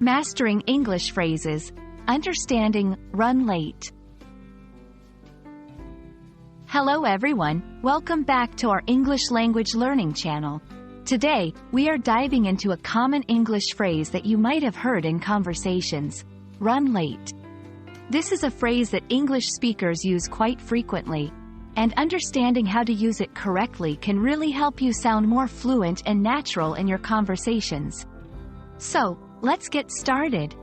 Mastering English phrases. Understanding run late. Hello everyone, welcome back to our English language learning channel. Today, we are diving into a common English phrase that you might have heard in conversations: run late. This is a phrase that English speakers use quite frequently, and understanding how to use it correctly can really help you sound more fluent and natural in your conversations. So, let's get started.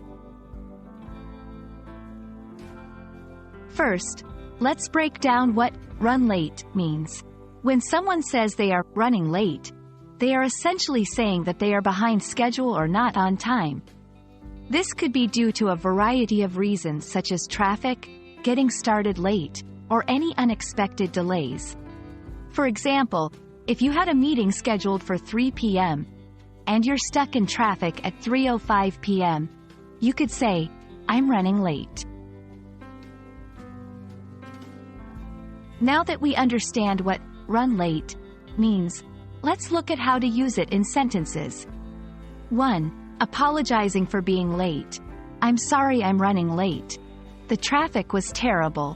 First, let's break down what run late means. When someone says they are running late, they are essentially saying that they are behind schedule or not on time. This could be due to a variety of reasons such as traffic, getting started late, or any unexpected delays. For example, if you had a meeting scheduled for 3 p.m., and you're stuck in traffic at 3:05 p.m., you could say, "I'm running late." Now that we understand what run late means, let's look at how to use it in sentences. 1. Apologizing for being late. "I'm sorry I'm running late. The traffic was terrible."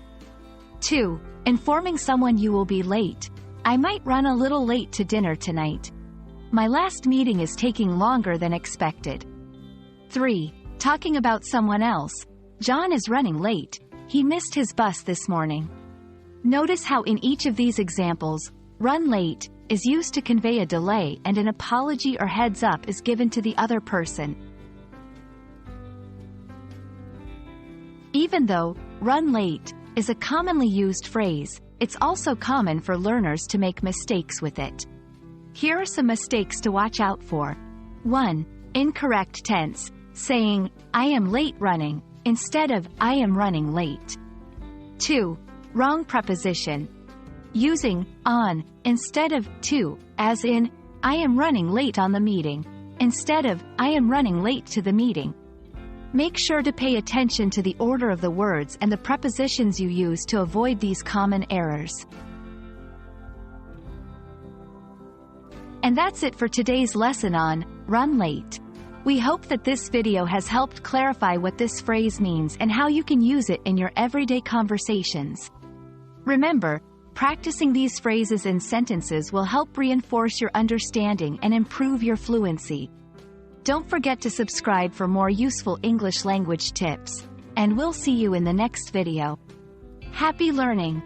2. Informing someone you will be late. "I might run a little late to dinner tonight. My last meeting is taking longer than expected." 3. Talking about someone else. "John is running late. He missed his bus this morning." Notice how in each of these examples, run late is used to convey a delay and an apology or heads up is given to the other person. Even though run late is a commonly used phrase, it's also common for learners to make mistakes with it. Here are some mistakes to watch out for. 1. Incorrect tense, saying, "I am late running," instead of, "I am running late." 2. Wrong preposition, using on instead of to, as in, "I am running late on the meeting," instead of, "I am running late to the meeting." Make sure to pay attention to the order of the words and the prepositions you use to avoid these common errors. And that's it for today's lesson on run late. We hope that this video has helped clarify what this phrase means and how you can use it in your everyday conversations. Remember, practicing these phrases in sentences will help reinforce your understanding and improve your fluency. Don't forget to subscribe for more useful English language tips, and we'll see you in the next video. Happy learning!